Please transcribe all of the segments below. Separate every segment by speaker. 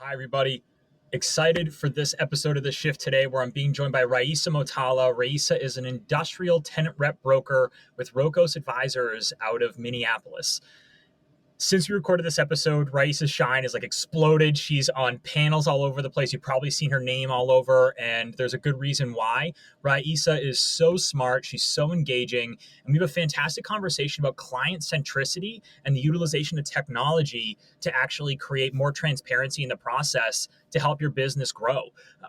Speaker 1: Hi, everybody. Excited for this episode of The Shift today, where I'm being joined by Ra'eesa Motala. Ra'eesa is an industrial tenant rep broker with Rokos Advisors out of Minneapolis. Since we recorded this episode, Ra'eesa's shine is like exploded. She's on panels all over the place. You've probably seen her name all over, and there's a good reason why. Ra'eesa is so smart. She's so engaging. And we have a fantastic conversation about client centricity and the utilization of technology to actually create more transparency in the process to help your business grow.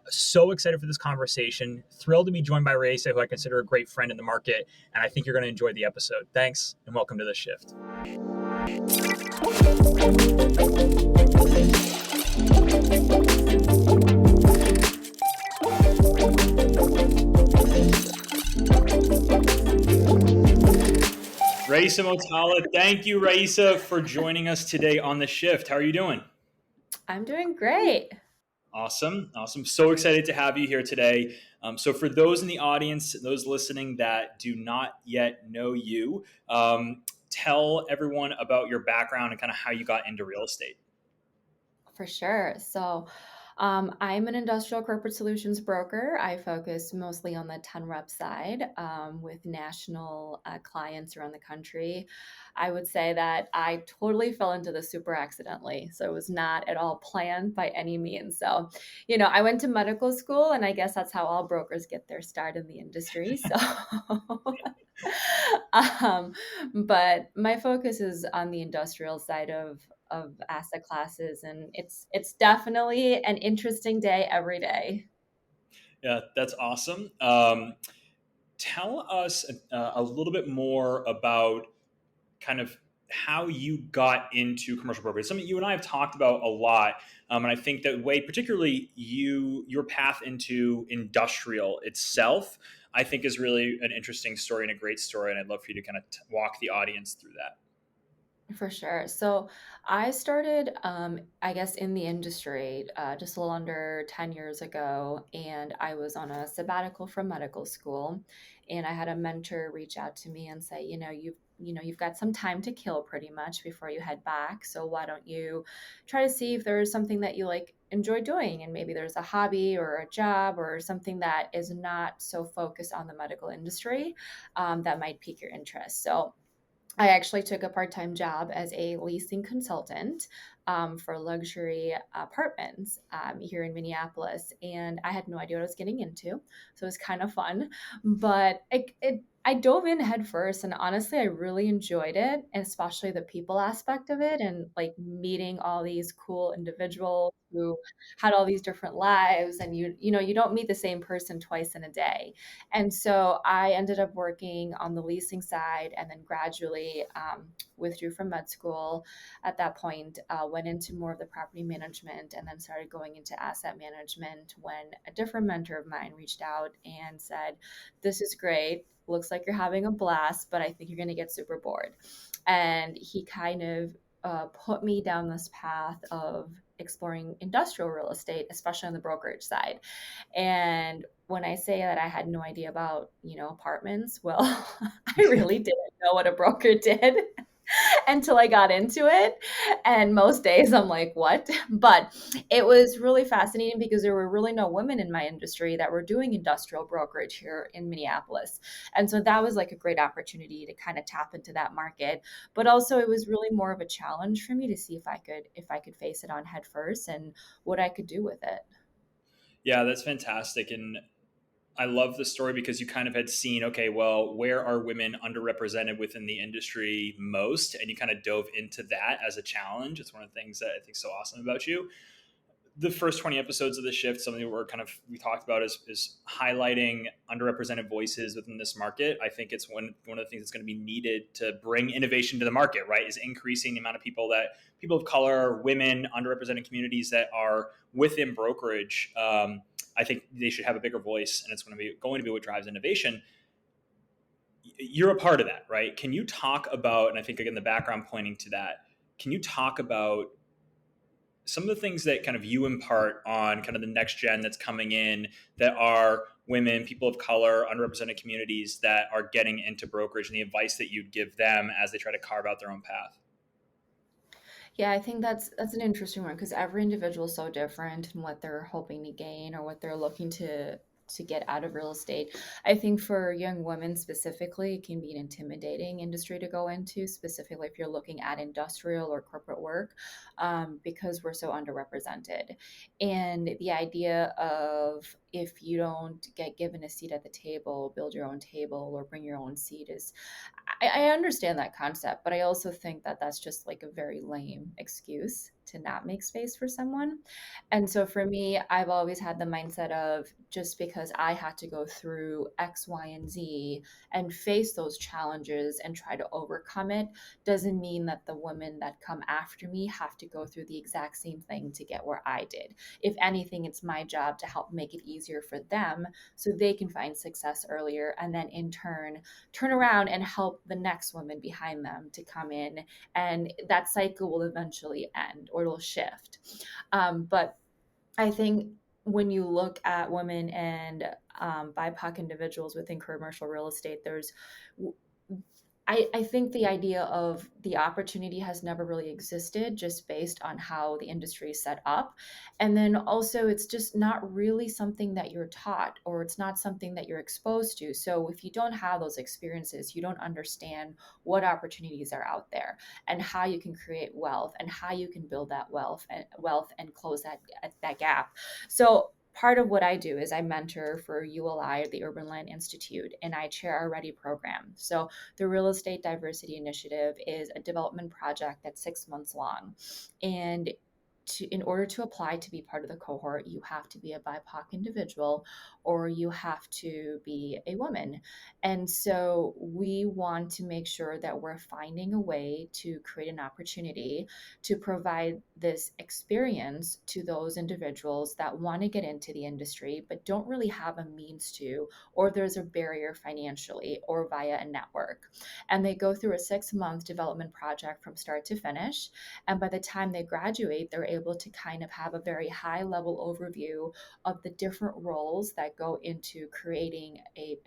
Speaker 1: So excited for this conversation. Thrilled to be joined by Ra'eesa, who I consider a great friend in the market. And I think you're going to enjoy the episode. Thanks, and welcome to The Shift. Ra'eesa Motala, thank you, Ra'eesa, for joining us today on The Shift. How are you doing?
Speaker 2: I'm doing great.
Speaker 1: Awesome. So excited to have you here today. So for those in the audience, those listening that do not yet know you, tell everyone about your background and kind of how you got into real estate.
Speaker 2: For sure. I'm an industrial corporate solutions broker. I focus mostly on the 10 rep side with national clients around the country. I would say that I totally fell into this super accidentally. So it was not at all planned by any means. So, I went to medical school, and I guess that's how all brokers get their start in the industry. So, um, but my focus is on the industrial side of asset classes, and it's definitely an interesting day every day.
Speaker 1: Yeah, that's awesome. Tell us a little bit more about kind of how you got into commercial brokerage. Something you and I have talked about a lot, and I think that way, particularly your path into industrial itself, I think is really an interesting story and a great story, and I'd love for you to kind of walk the audience through that.
Speaker 2: For sure. So I started, I guess, in the industry just a little under 10 years ago, and I was on a sabbatical from medical school, and I had a mentor reach out to me and say, you've got some time to kill pretty much before you head back. So why don't you try to see if there's something that you enjoy doing, and maybe there's a hobby or a job or something that is not so focused on the medical industry that might pique your interest. So I actually took a part-time job as a leasing consultant for luxury apartments here in Minneapolis, and I had no idea what I was getting into. So it was kind of fun, but I dove in head first, and honestly, I really enjoyed it, and especially the people aspect of it, and like meeting all these cool individuals who had all these different lives, and you don't meet the same person twice in a day. And so I ended up working on the leasing side, and then gradually withdrew from med school at that point, went into more of the property management, and then started going into asset management when a different mentor of mine reached out and said, "This is great. Looks like you're having a blast, but I think you're going to get super bored." And he kind of put me down this path of exploring industrial real estate, especially on the brokerage side. And when I say that I had no idea about, apartments, well, I really didn't know what a broker did until I got into it. And most days I'm like, what? But it was really fascinating because there were really no women in my industry that were doing industrial brokerage here in Minneapolis. And so that was like a great opportunity to kind of tap into that market. But also it was really more of a challenge for me to see if I could face it on head first and what I could do with it.
Speaker 1: Yeah, that's fantastic. And I love the story because you kind of had seen, okay, well, where are women underrepresented within the industry most? And you kind of dove into that as a challenge. It's one of the things that I think is so awesome about you. The first 20 episodes of The Shift, something that we talked about is highlighting underrepresented voices within this market. I think it's one of the things that's going to be needed to bring innovation to the market, right? Is increasing the amount of people of color, women, underrepresented communities that are within brokerage. I think they should have a bigger voice, and it's going to be what drives innovation. You're a part of that, right? Can you talk about, and I think again, the background pointing to that, can you talk about some of the things that kind of you impart on kind of the next gen that's coming in that are women, people of color, underrepresented communities that are getting into brokerage, and the advice that you'd give them as they try to carve out their own path?
Speaker 2: Yeah, I think that's an interesting one because every individual is so different in what they're hoping to gain or what they're looking to get out of real estate. I think for young women specifically, it can be an intimidating industry to go into, specifically if you're looking at industrial or corporate work, because we're so underrepresented. And the idea of if you don't get given a seat at the table, build your own table or bring your own seat is I understand that concept, but I also think that that's just like a very lame excuse to not make space for someone. And so for me, I've always had the mindset of just because I had to go through X, Y, and Z and face those challenges and try to overcome it doesn't mean that the women that come after me have to go through the exact same thing to get where I did. If anything, it's my job to help make it easier for them so they can find success earlier and then in turn around and help the next woman behind them to come in, and that cycle will eventually end or it'll shift. But I think when you look at women and BIPOC individuals within commercial real estate, I think the idea of the opportunity has never really existed just based on how the industry is set up. And then also, it's just not really something that you're taught or it's not something that you're exposed to. So, if you don't have those experiences, you don't understand what opportunities are out there and how you can create wealth and how you can build that wealth and close that gap. So, part of what I do is I mentor for ULI, or the Urban Land Institute, and I chair our Ready program. So the Real Estate Diversity Initiative is a development project that's 6 months long. And in order to apply to be part of the cohort, you have to be a BIPOC individual or you have to be a woman. And so we want to make sure that we're finding a way to create an opportunity to provide this experience to those individuals that want to get into the industry but don't really have a means to, or there's a barrier financially or via a network. And they go through a 6 month development project from start to finish. And by the time they graduate, they're able to kind of have a very high level overview of the different roles that go into creating a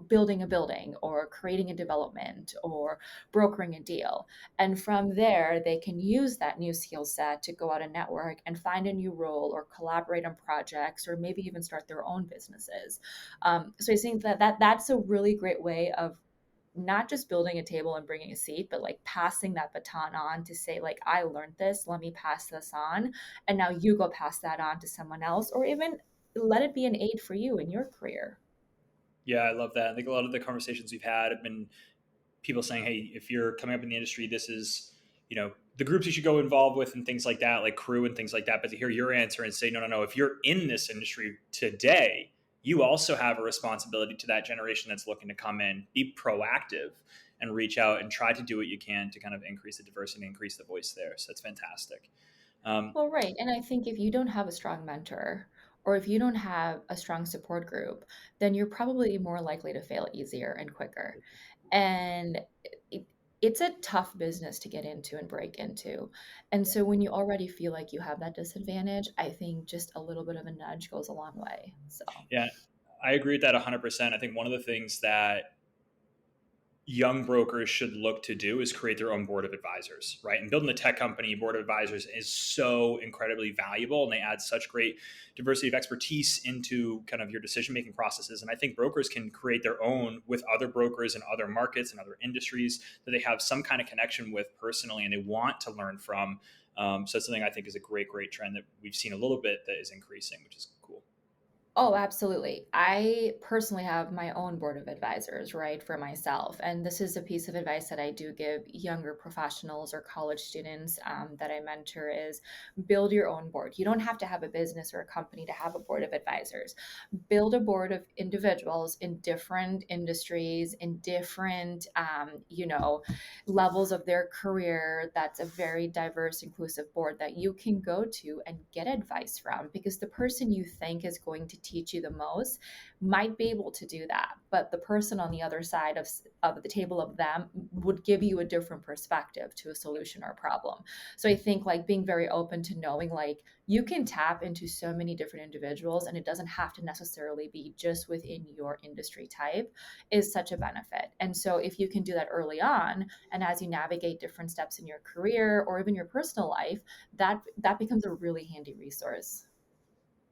Speaker 2: building a building or creating a development or brokering a deal. And from there, they can use that new skill set to go out and network and find a new role or collaborate on projects or maybe even start their own businesses. So I think that's a really great way of not just building a table and bringing a seat, but like passing that baton on to say, like, I learned this, let me pass this on. And now you go pass that on to someone else, or even let it be an aid for you in your career.
Speaker 1: Yeah, I love that. I think a lot of the conversations we've had have been people saying, "Hey, if you're coming up in the industry, this is, the groups you should go involved with and things like that, like crew and things like that." But to hear your answer and say, "No, no, no. If you're in this industry today, you also have a responsibility to that generation that's looking to come in. Be proactive and reach out and try to do what you can to kind of increase the diversity, increase the voice there." So that's fantastic. Um,
Speaker 2: Well, right. And I think if you don't have a strong mentor or if you don't have a strong support group, then you're probably more likely to fail easier and quicker. And it, it's a tough business to get into and break into. And so when you already feel like you have that disadvantage, I think just a little bit of a nudge goes a long way. So.
Speaker 1: yeah, I agree with that 100%. I think one of the things that young brokers should look to do is create their own board of advisors, right? And building a tech company board of advisors is so incredibly valuable, and they add such great diversity of expertise into kind of your decision making processes. And I think brokers can create their own with other brokers in other markets and other industries that they have some kind of connection with personally and they want to learn from. So that's something I think is a great, great trend that we've seen a little bit that is increasing, which is cool.
Speaker 2: Oh, absolutely. I personally have my own board of advisors, right, for myself. And this is a piece of advice that I do give younger professionals or college students that I mentor is build your own board. You don't have to have a business or a company to have a board of advisors. Build a board of individuals in different industries, in different, levels of their career. That's a very diverse, inclusive board that you can go to and get advice from because the person you think is going to teach you the most might be able to do that. But the person on the other side of the table of them would give you a different perspective to a solution or a problem. So I think like being very open to knowing like you can tap into so many different individuals and it doesn't have to necessarily be just within your industry type is such a benefit. And so if you can do that early on, and as you navigate different steps in your career or even your personal life, that becomes a really handy resource.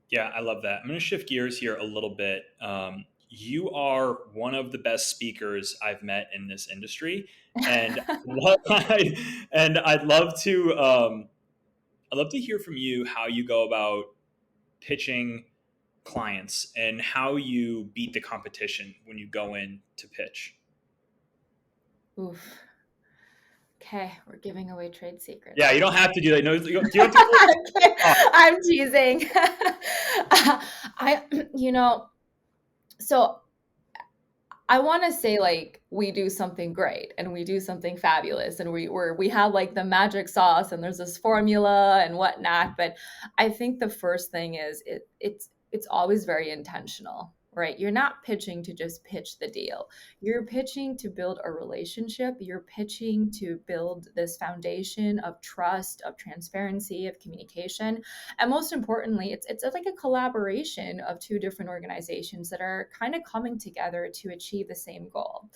Speaker 1: Yeah, I love that. I'm going to shift gears here a little bit. You are one of the best speakers I've met in this industry, and what and I'd love to hear from you how you go about pitching clients and how you beat the competition when you go in to pitch.
Speaker 2: Oof. Okay, we're giving away trade
Speaker 1: Yeah,
Speaker 2: secrets.
Speaker 1: you don't have to do that. No, you don't have to go.
Speaker 2: Okay,
Speaker 1: Oh,
Speaker 2: I'm teasing. I, you know, so I want to say like we do something great and we do something fabulous and we have like the magic sauce and there's this formula and whatnot. But I think the first thing is it's always very intentional, right? You're not pitching to just pitch the deal. You're pitching to build a relationship. You're pitching to build this foundation of trust, of transparency, of communication. And most importantly, it's like a collaboration of two different organizations that are kind of coming together to achieve the same goal.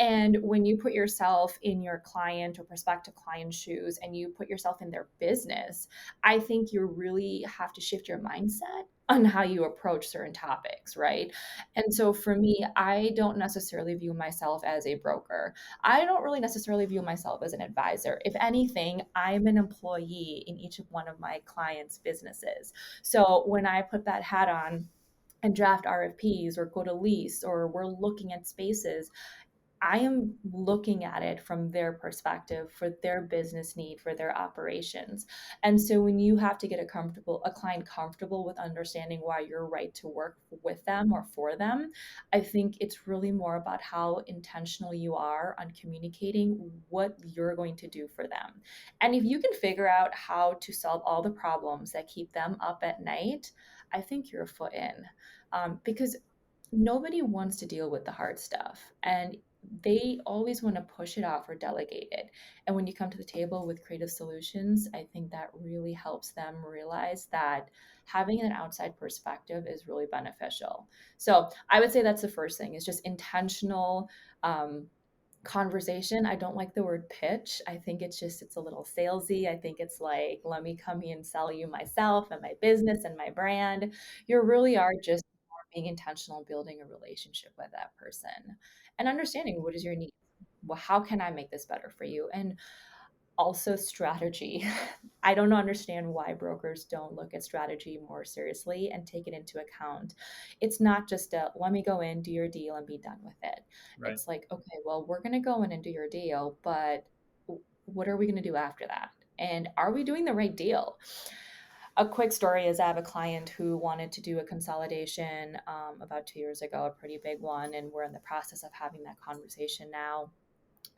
Speaker 2: And when you put yourself in your client or prospective client's shoes and you put yourself in their business, I think you really have to shift your mindset on how you approach certain topics, right? And so for me, I don't necessarily view myself as a broker. I don't really necessarily view myself as an advisor. If anything, I'm an employee in each of one of my clients' businesses. So when I put that hat on and draft RFPs or go to lease or we're looking at spaces, I am looking at it from their perspective for their business need, for their operations. And so when you have to get a client comfortable with understanding why you're right to work with them or for them, I think it's really more about how intentional you are on communicating what you're going to do for them. And if you can figure out how to solve all the problems that keep them up at night, I think you're a foot in. Because nobody wants to deal with the hard stuff. And they always want to push it off or delegate it. And when you come to the table with creative solutions, I think that really helps them realize that having an outside perspective is really beneficial. So I would say that's the first thing is just intentional conversation. I don't like the word pitch. I think it's a little salesy. I think it's like, let me come here and sell you myself and my business and my brand. You really are just being intentional, building a relationship with that person and understanding what is your need. Well, how can I make this better for you? And also strategy. I don't understand why brokers don't look at strategy more seriously and take it into account. It's not just a let me go in, do your deal, and be done with it.
Speaker 1: right.
Speaker 2: It's like, okay, well, we're going to go in and do your deal, but what are we going to do after that? And are we doing the right deal? A quick story is I have a client who wanted to do a consolidation about 2 years ago, a pretty big one, and we're in the process of having that conversation now.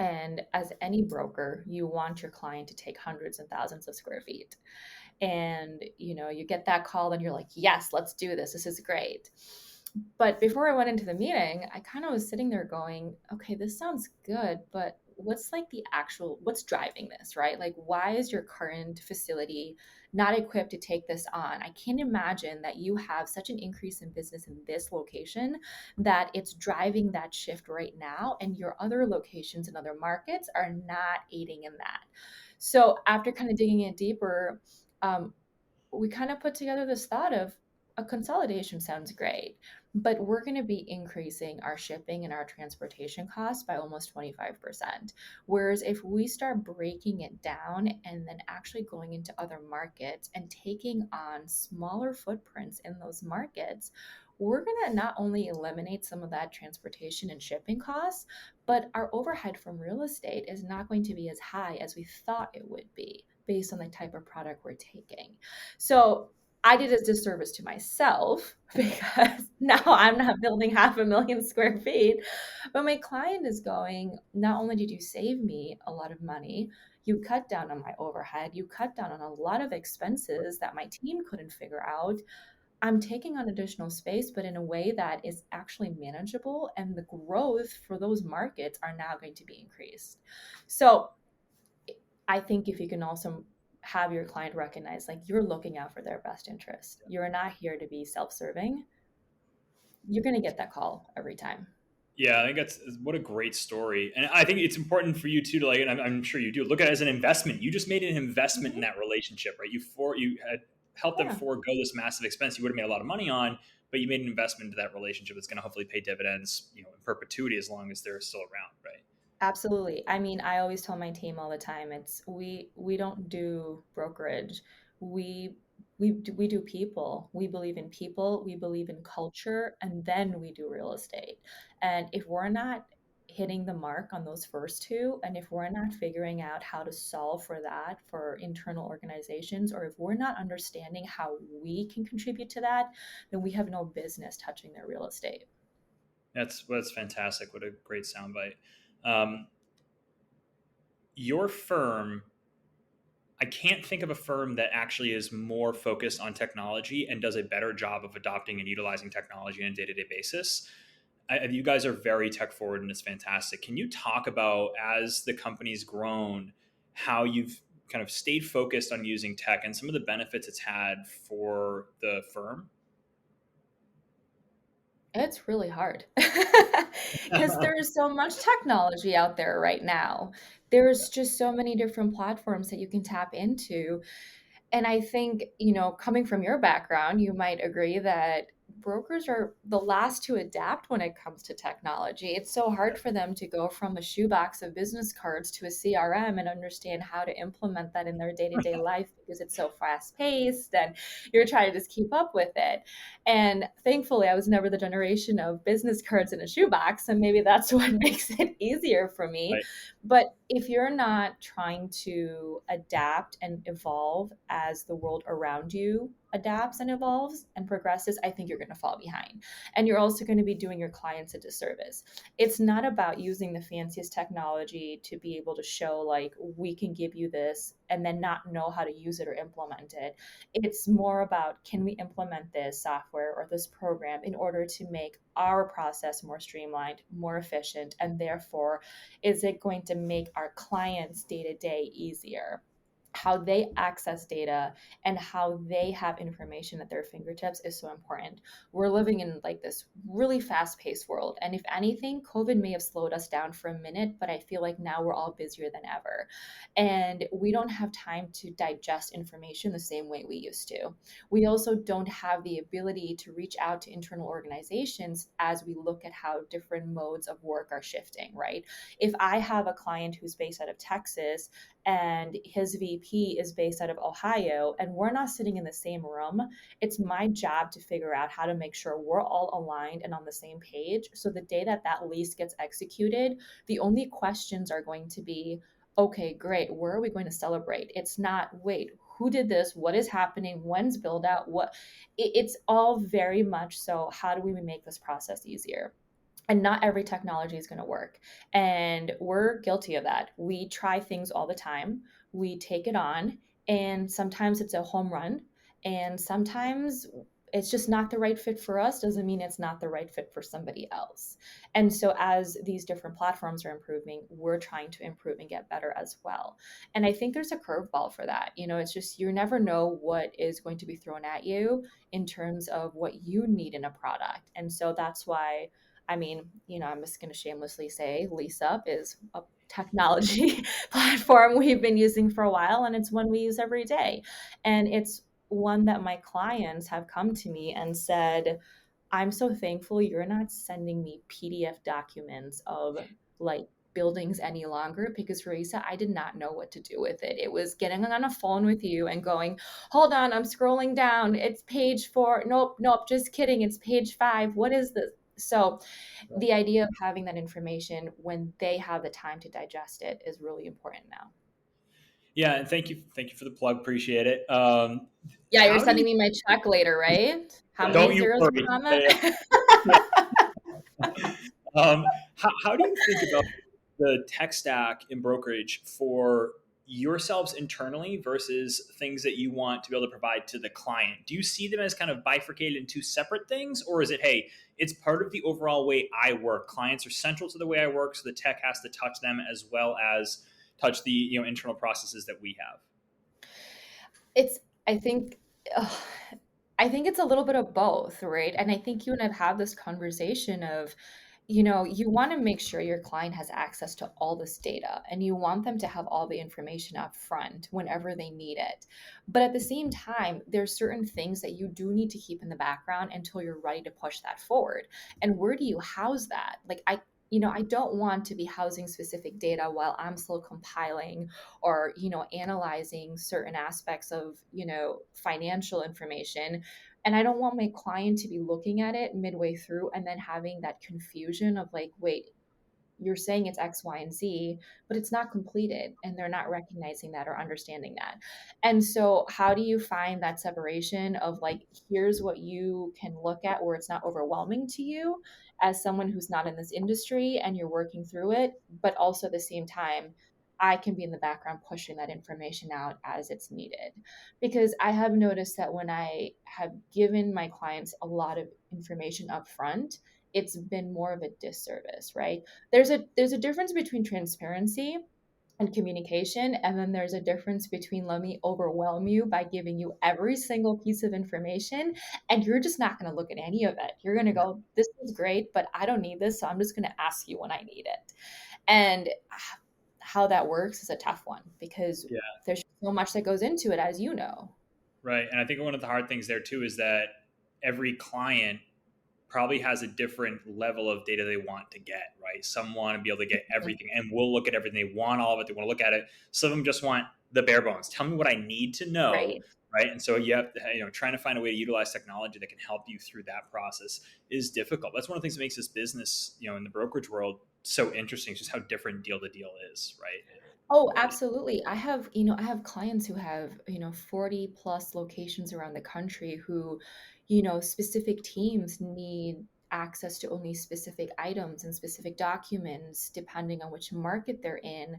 Speaker 2: And as any broker, you want your client to take hundreds and thousands of square feet. And you get that call and you're like, yes, let's do this. This is great. But before I went into the meeting, I kind of was sitting there going, okay, this sounds good, but what's driving this, right? Like, why is your current facility not equipped to take this on? I can't imagine that you have such an increase in business in this location that it's driving that shift right now, and your other locations and other markets are not aiding in that. So after kind of digging in deeper, um, we kind of put together this thought of a consolidation sounds great, but we're going to be increasing our shipping and our transportation costs by almost 25%. Whereas if we start breaking it down and then actually going into other markets and taking on smaller footprints in those markets, we're going to not only eliminate some of that transportation and shipping costs, but our overhead from real estate is not going to be as high as we thought it would be based on the type of product we're taking. So I did a disservice to myself because now I'm not building 500,000 square feet, but my client is going, not only did you save me a lot of money, you cut down on my overhead, you cut down on a lot of expenses that my team couldn't figure out. I'm taking on additional space, but in a way that is actually manageable, and the growth for those markets are now going to be increased. So I think if you can also have your client recognize like you're looking out for their best interest, you're not here to be self-serving, you're going to get that call every time.
Speaker 1: Yeah, I think that's what a great story, and I think it's important for you too to like, and I'm sure you do look at it as an investment. You just made an investment in
Speaker 2: Mhm.
Speaker 1: that relationship, right? You had helped them
Speaker 2: Yeah.
Speaker 1: forego this massive expense you would have made a lot of money on, but you made an investment into that relationship that's going to hopefully pay dividends, in perpetuity as long as they're still around, right?
Speaker 2: Absolutely. I mean, I always tell my team all the time, it's we don't do brokerage. We we do people. We believe in people, we believe in culture, and then we do real estate. And if we're not hitting the mark on those first two, and if we're not figuring out how to solve for that for internal organizations, or if we're not understanding how we can contribute to that, then we have no business touching their real estate.
Speaker 1: That's fantastic. What a great soundbite. Um, your firm, I can't think of a firm that actually is more focused on technology and does a better job of adopting and utilizing technology on a day-to-day basis. You guys are very tech forward and it's fantastic. Can you talk about, as the company's grown, how you've kind of stayed focused on using tech and some of the benefits it's had for the firm?
Speaker 2: It's really hard because there's so much technology out there right now. There's just so many different platforms that you can tap into. And I think, coming from your background, you might agree that brokers are the last to adapt when it comes to technology. It's so hard for them to go from a shoebox of business cards to a CRM and understand how to implement that in their day to day life because it's so fast paced and you're trying to just keep up with it. And thankfully, I was never the generation of business cards in a shoebox. And maybe that's what makes it easier for me.
Speaker 1: Right.
Speaker 2: But if you're not trying to adapt and evolve as the world around you adapts and evolves and progresses, I think you're going to fall behind. And you're also going to be doing your clients a disservice. It's not about using the fanciest technology to be able to show, like, we can give you this and then not know how to use it or implement it. It's more about, can we implement this software or this program in order to make our process more streamlined, more efficient, and therefore is it going to make our clients day to day easier? How they access data and how they have information at their fingertips is so important. We're living in like this really fast paced world. And if anything, COVID may have slowed us down for a minute, but I feel like now we're all busier than ever. And we don't have time to digest information the same way we used to. We also don't have the ability to reach out to internal organizations as we look at how different modes of work are shifting, right? If I have a client who's based out of Texas and his VP is based out of Ohio and we're not sitting in the same room, it's my job to figure out how to make sure we're all aligned and on the same page. So the day that that lease gets executed, the only questions are going to be, okay, great, where are we going to celebrate? It's not, wait, who did this? What is happening? When's build out? It's all very much so, how do we make this process easier? And not every technology is going to work. And we're guilty of that. We try things all the time, we take it on, and sometimes it's a home run, and sometimes it's just not the right fit for us. Doesn't mean it's not the right fit for somebody else. And so as these different platforms are improving, we're trying to improve and get better as well. And I think there's a curveball for that. It's just, you never know what is going to be thrown at you in terms of what you need in a product. And so that's why, I mean, I'm just going to shamelessly say LeaseUp is a technology platform we've been using for a while, and it's one we use every day. And it's one that my clients have come to me and said, I'm so thankful you're not sending me PDF documents of like buildings any longer, because Ra'eesa, I did not know what to do with it. It was getting on a phone with you and going, hold on, I'm scrolling down. It's page 4. Nope, nope, just kidding. It's page 5. What is this? So the idea of having that information when they have the time to digest it is really important now.
Speaker 1: Yeah, and thank you for the plug. Appreciate it.
Speaker 2: Yeah, you're
Speaker 1: How do you?
Speaker 2: sending me my check later, right? How many
Speaker 1: Don't you
Speaker 2: zeros per
Speaker 1: worry.
Speaker 2: comment?
Speaker 1: How do you think about the tech stack in brokerage for yourselves internally versus things that you want to be able to provide to the client? Do you see them as kind of bifurcated into separate things, or is it, hey, it's part of the overall way I work? Clients are central to the way I work, so the tech has to touch them as well as touch the internal processes that we have.
Speaker 2: It's I think ugh, I think it's a little bit of both, right? And I think you and I've had this conversation of, you want to make sure your client has access to all this data and you want them to have all the information up front whenever they need it. But at the same time, there's certain things that you do need to keep in the background until you're ready to push that forward. And where do you house that? Like I don't want to be housing specific data while I'm still compiling or, analyzing certain aspects of, financial information. And I don't want my client to be looking at it midway through and then having that confusion of like, wait, you're saying it's X, Y, and Z, but it's not completed and they're not recognizing that or understanding that. And so, how do you find that separation of like, here's what you can look at where it's not overwhelming to you as someone who's not in this industry and you're working through it, but also at the same time, I can be in the background pushing that information out as it's needed. Because I have noticed that when I have given my clients a lot of information up front, it's been more of a disservice, right? There's a difference between transparency and communication, and then there's a difference between let me overwhelm you by giving you every single piece of information and you're just not going to look at any of it. You're going to go, this is great, but I don't need this, so I'm just going to ask you when I need it. And how that works is a tough one because
Speaker 1: Yeah.
Speaker 2: there's so much that goes into it, as you know.
Speaker 1: Right. And I think one of the hard things there too is that every client probably has a different level of data they want to get, right? Some want to be able to get everything and we'll look at everything. They want all of it. They want to look at it. Some of them just want the bare bones. Tell me what I need to know,
Speaker 2: Right.
Speaker 1: right? And so you have to, trying to find a way to utilize technology that can help you through that process is difficult. That's one of the things that makes this business, in the brokerage world so interesting, is just how different deal to deal is, right?
Speaker 2: Oh, absolutely. I have clients who have, 40 plus locations around the country who, specific teams need access to only specific items and specific documents depending on which market they're in.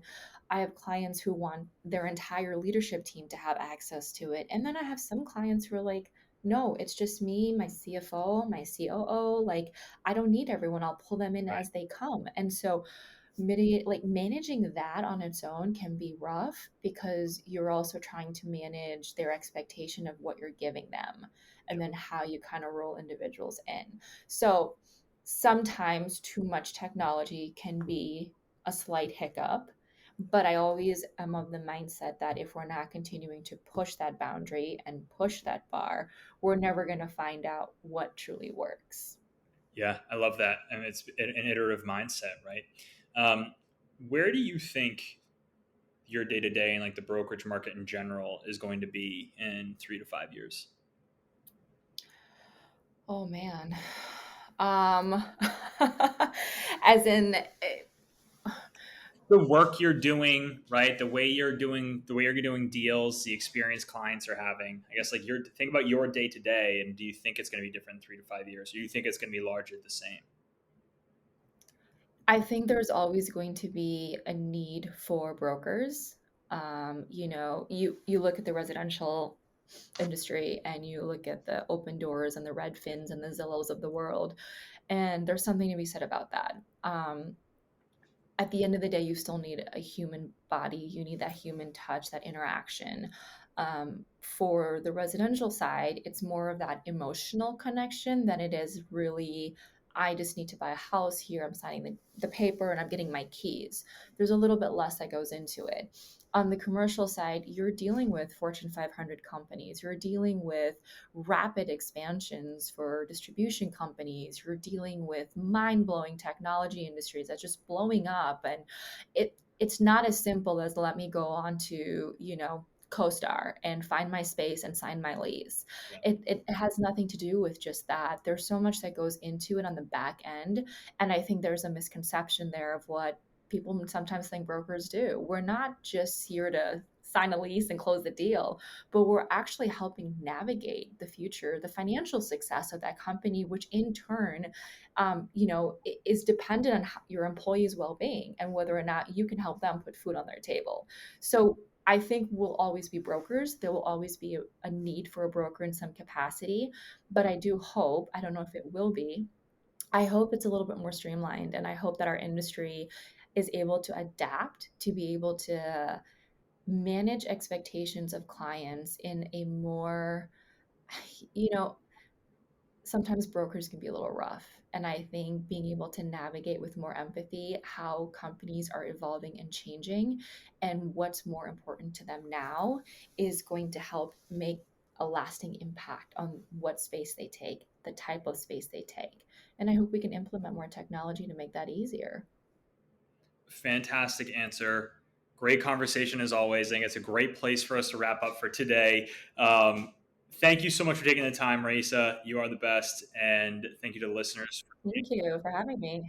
Speaker 2: I have clients who want their entire leadership team to have access to it. And then I have some clients who are like, no, it's just me, my CFO, my COO. Like, I don't need everyone. I'll pull them in
Speaker 1: Right.
Speaker 2: as they come. And so, mitigate like managing that on its own can be rough because you're also trying to manage their expectation of what you're giving them and
Speaker 1: Yep.
Speaker 2: then how you kind of roll individuals in. So sometimes too much technology can be a slight hiccup, but I always am of the mindset that if we're not continuing to push that boundary and push that bar, we're never going to find out what truly works.
Speaker 1: Yeah, I love that. And it's an iterative mindset, right? Um, where do you think your day to day and like the brokerage market in general is going to be in 3 to 5 years?
Speaker 2: Oh man. Um as in
Speaker 1: The work you're doing, right? The way you're doing deals, the experience clients are having. I guess like your think about your day to day, and do you think it's going to be different in 3 to 5 years, or do you think it's going to be largely the same?
Speaker 2: I think there's always going to be a need for brokers. You look at the residential industry and you look at the open doors and the Redfins and the Zillows of the world, and there's something to be said about that. At the end of the day, you still need a human body. You need that human touch, that interaction. For the residential side, it's more of that emotional connection than it is really, I just need to buy a house here. I'm signing the paper and I'm getting my keys. There's a little bit less that goes into it. On the commercial side, you're dealing with Fortune 500 companies. You're dealing with rapid expansions for distribution companies. You're dealing with mind-blowing technology industries that's just blowing up. And it's not as simple as let me go on to, CoStar and find my space and sign my lease.
Speaker 1: Yeah.
Speaker 2: It has nothing to do with just that. There's so much that goes into it on the back end. And I think there's a misconception there of what people sometimes think brokers do. We're not just here to sign a lease and close the deal, but we're actually helping navigate the future, the financial success of that company, which in turn, is dependent on your employees' well-being and whether or not you can help them put food on their table. So I think will always be brokers. There will always be a need for a broker in some capacity, but I do hope, I don't know if it will be, I hope it's a little bit more streamlined, and I hope that our industry is able to adapt to be able to manage expectations of clients in a more, you know, sometimes brokers can be a little rough. And I think being able to navigate with more empathy how companies are evolving and changing and what's more important to them now is going to help make a lasting impact on what space they take, the type of space they take. And I hope we can implement more technology to make that easier.
Speaker 1: Fantastic answer. Great conversation as always. I think it's a great place for us to wrap up for today. Thank you so much for taking the time, Ra'eesa. You are the best. And thank you to the listeners.
Speaker 2: Thank you for having me.